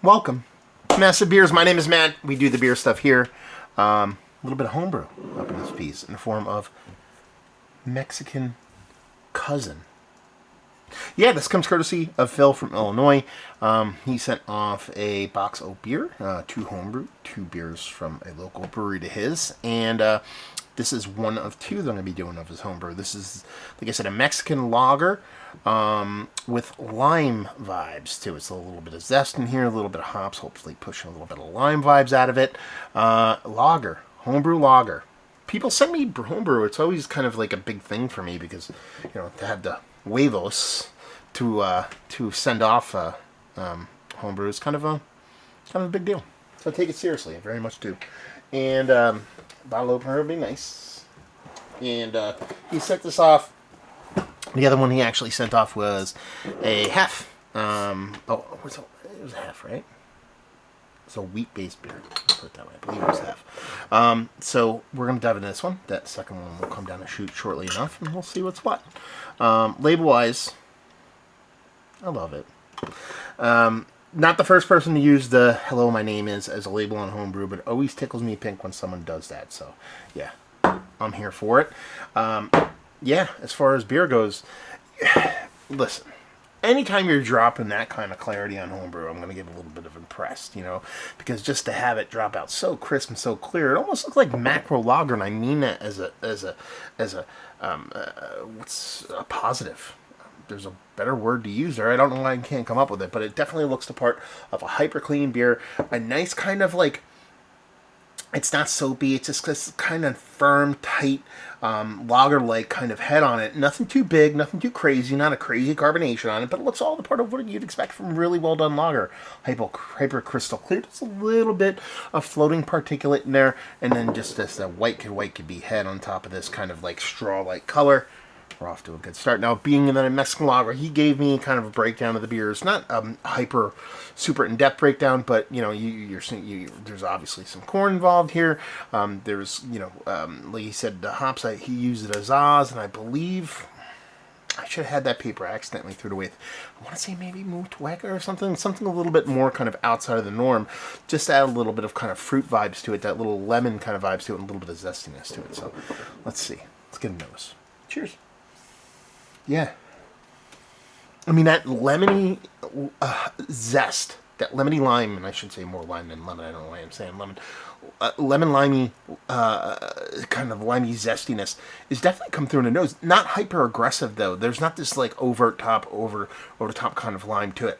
Welcome. Massive Beers. My name is Matt. We do the beer stuff here. A little bit of homebrew up in this piece in the form of Mexican Cousin. Yeah, this comes courtesy of Phil from Illinois. He sent off a box of beer, 2 homebrew, 2 beers from a local brewery to his, and this is one of 2 that I'm going to be doing of his homebrew. This is, like I said, a Mexican lager with lime vibes too. It's a little bit of zest in here, a little bit of hops, hopefully pushing a little bit of lime vibes out of it. Lager, homebrew lager. People send me homebrew. It's always kind of like a big thing for me because, you know, to have the huevos to send off homebrew is kind of a big deal. So I take it seriously. I very much do. And bottle opener would be nice. And he sent this off. The other one he actually sent off was a half. It was a half, right? It's a wheat-based beer. Let's put it that way. I believe it was half. So we're going to dive into this one. That second one will come down the chute shortly enough, and we'll see what's what. Label-wise, I love it. Not the first person to use the "Hello, my name is" as a label on homebrew, but it always tickles me pink when someone does that. So, yeah, I'm here for it. Yeah, as far as beer goes, listen, anytime you're dropping that kind of clarity on homebrew, I'm going to get a little bit of impressed, you know, because just to have it drop out so crisp and so clear, it almost looks like macro lager, and I mean that as a what's a positive. There's a better word to use there. I don't know why I can't come up with it, but it definitely looks the part of a hyper clean beer, a nice kind of like. It's not soapy. It's just this kind of firm, tight, lager-like kind of head on it. Nothing too big, nothing too crazy, not a crazy carbonation on it, but it looks all the part of what you'd expect from really well-done lager. Hyper crystal clear. Just a little bit of floating particulate in there, and then just this white could be head on top of this kind of like straw-like color. We're off to a good start. Now, being in a Mexican lager, he gave me kind of a breakdown of the beers. Not hyper, super in-depth breakdown, but, you know, there's obviously some corn involved here. There's, you know, like he said, the hops, he used it as Oz, and I believe I should have had that paper. I accidentally threw it away. I want to say maybe Motueka or something a little bit more kind of outside of the norm. Just add a little bit of kind of fruit vibes to it, that little lemon kind of vibes to it, and a little bit of zestiness to it. So, let's see. Let's get into this. Cheers. Yeah. I mean, that lemony zest, that lemony lime, and I should say more lime than lemon, I don't know why I'm saying lemon, lemon-limey, kind of limey zestiness is definitely come through in the nose. Not hyper-aggressive, though. There's not this, like, over-the-top kind of lime to it.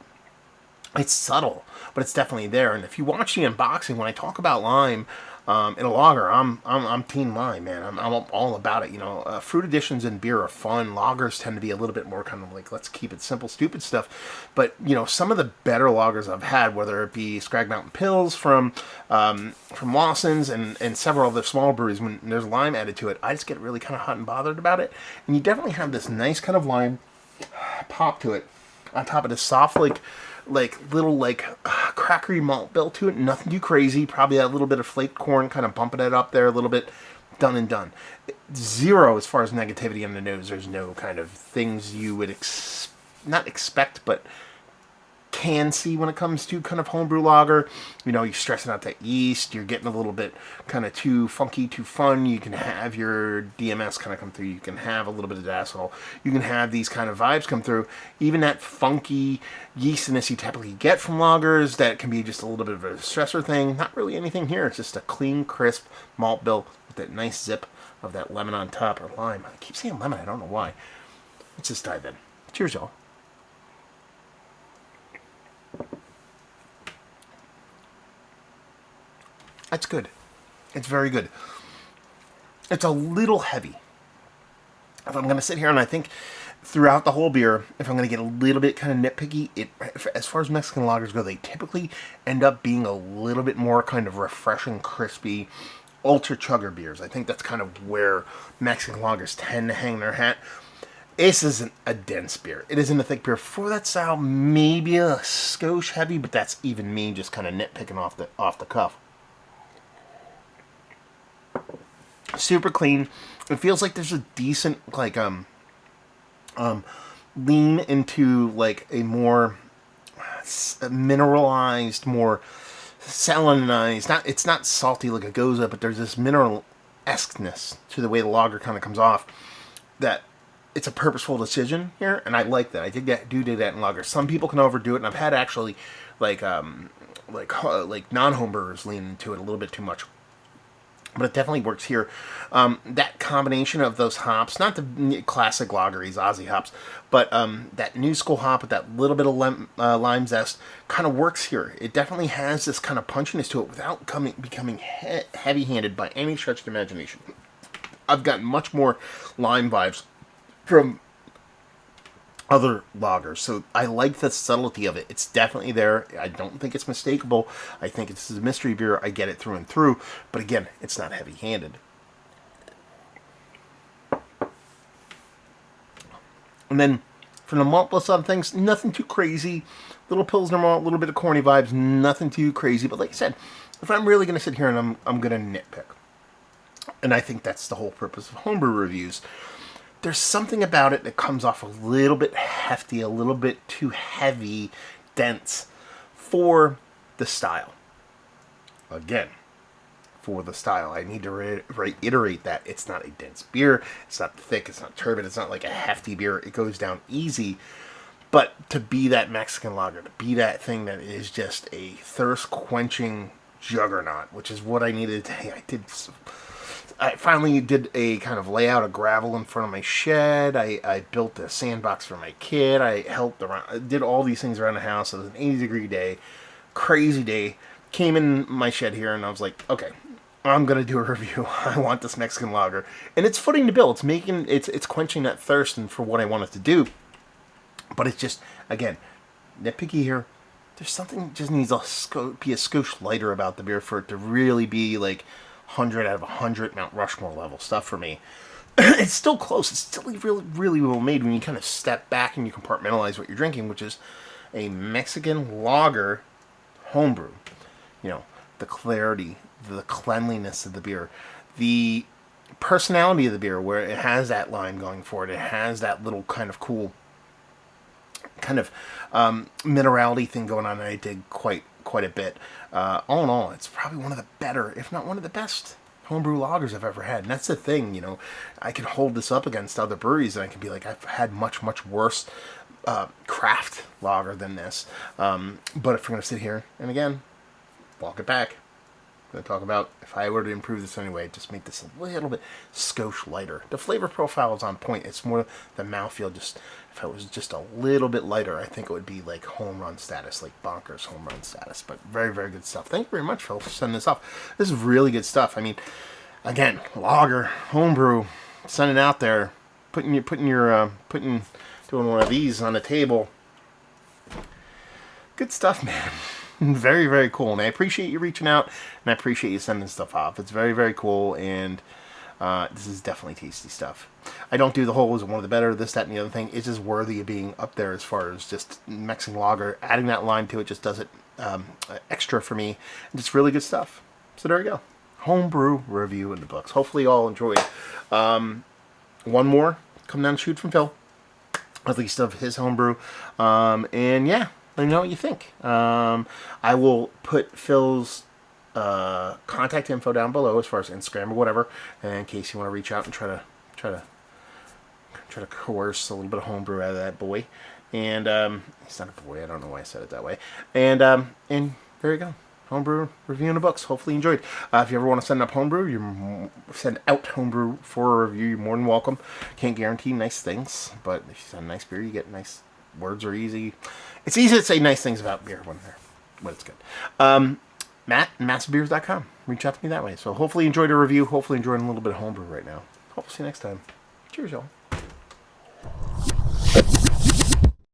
It's subtle, but it's definitely there. And if you watch the unboxing, when I talk about lime in a lager, I'm team lime, man. I'm all about it. You know, fruit additions in beer are fun. Lagers tend to be a little bit more kind of like, let's keep it simple, stupid stuff. But, you know, some of the better lagers I've had, whether it be Scrag Mountain Pills from Lawson's and several other small breweries, when there's lime added to it, I just get really kind of hot and bothered about it. And you definitely have this nice kind of lime pop to it on top of this soft, like little crackery malt bill to it. Nothing too crazy. Probably a little bit of flaked corn kind of bumping it up there a little bit. Done and done. Zero as far as negativity in the nose. There's no kind of things you would not expect, but can see when it comes to kind of homebrew lager. You know, you're stressing out that yeast. You're getting a little bit kind of too funky, too fun. You can have your DMS kind of come through. You can have a little bit of diacetyl. You can have these kind of vibes come through. Even that funky yeastiness you typically get from lagers, that can be just a little bit of a stressor thing. Not really anything here. It's just a clean, crisp malt bill with that nice zip of that lemon on top, or lime. I keep saying lemon. I don't know why. Let's just dive in. Cheers, y'all. That's good. It's very good. It's a little heavy. If I'm going to sit here and I think throughout the whole beer, if I'm going to get a little bit kind of nitpicky, as far as Mexican lagers go, they typically end up being a little bit more kind of refreshing, crispy, ultra chugger beers. I think that's kind of where Mexican lagers tend to hang their hat. This isn't a dense beer. It isn't a thick beer. For that style, maybe a skosh heavy, but that's even me just kind of nitpicking off the cuff. Super clean. It feels like there's a decent lean into like a more mineralized, more salinized. It's not salty like a Goza, but there's this mineral-esqueness to the way the lager kind of comes off. That it's a purposeful decision here, and I like that. I do that in lager. Some people can overdo it, and I've had actually like non-homebrewers lean into it a little bit too much. But it definitely works here. That combination of those hops, not the classic lageries, Aussie hops, but that new school hop with that little bit of lime zest kind of works here. It definitely has this kind of punchiness to it without becoming heavy-handed by any stretch of the imagination. I've gotten much more lime vibes from other lagers, so I like the subtlety of it. It's definitely there. I don't think it's mistakable. I think it's a mystery beer. I get it through and through, but again, it's not heavy-handed. And then from the maltless side of things, nothing too crazy. Little Pilsner malt, a little bit of corny vibes, nothing too crazy. But like I said, if I'm really going to sit here and I'm going to nitpick, and I think that's the whole purpose of homebrew reviews, there's something about it that comes off a little bit hefty, a little bit too heavy, dense for the style. Again, for the style. I need to reiterate that it's not a dense beer. It's not thick. It's not turbid. It's not like a hefty beer. It goes down easy. But to be that Mexican lager, to be that thing that is just a thirst-quenching juggernaut, which is what I needed today. I finally did a kind of layout of gravel in front of my shed. I built a sandbox for my kid. I did all these things around the house. It was an 80-degree day, crazy day. Came in my shed here and I was like, okay, I'm gonna do a review. I want this Mexican lager, and it's footing the bill. It's quenching that thirst and for what I want it to do. But it's just, again, nitpicky here. There's something that just needs to be a skosh lighter about the beer for it to really be like 100 out of 100 Mount Rushmore level stuff for me. It's still close. It's still really, really well made when you kind of step back and you compartmentalize what you're drinking, which is a Mexican lager homebrew. You know, the clarity, the cleanliness of the beer, the personality of the beer, where it has that lime going for it. It has that little kind of cool kind of minerality thing going on that I dig quite a bit. All in all, it's probably one of the better, if not one of the best, homebrew lagers I've ever had. And that's the thing, you know, I can hold this up against other breweries and I can be like, I've had much worse craft lager than this. But if we're going to sit here and again, walk it back, I'm going to talk about if I were to improve this anyway, just make this a little bit skosh lighter. The flavor profile is on point. It's more the mouthfeel. Just if it was just a little bit lighter, I think it would be like home run status, like bonkers home run status. But very, very good stuff. Thank you very much, Phil, for sending this off. This is really good stuff. I mean, again, lager, homebrew, sending it out there, doing one of these on the table. Good stuff, man. Very, very cool. And I appreciate you reaching out, and I appreciate you sending stuff off. It's very, very cool, and this is definitely tasty stuff. I don't do the whole, is one of the better, this, that, and the other thing. It's just worthy of being up there as far as just Mexican lager. Adding that lime to it just does it extra for me. And it's really good stuff. So there you go. Homebrew review in the books. Hopefully you all enjoyed. One more, come down and shoot from Phil. At least of his homebrew. And yeah. Let me know what you think. I will put Phil's contact info down below as far as Instagram or whatever, in case you want to reach out and try to coerce a little bit of homebrew out of that boy. And he's not a boy. I don't know why I said it that way. And there you go. Homebrew review in the books. Hopefully you enjoyed. If you ever want to send out homebrew for a review, you're more than welcome. Can't guarantee nice things, but if you send a nice beer, you get nice. Words are easy. It's easy to say nice things about beer when it's good. Matt, massivebeers.com. Reach out to me that way. So hopefully you enjoyed a review. Hopefully enjoying a little bit of homebrew right now. Hope to see you next time. Cheers, y'all.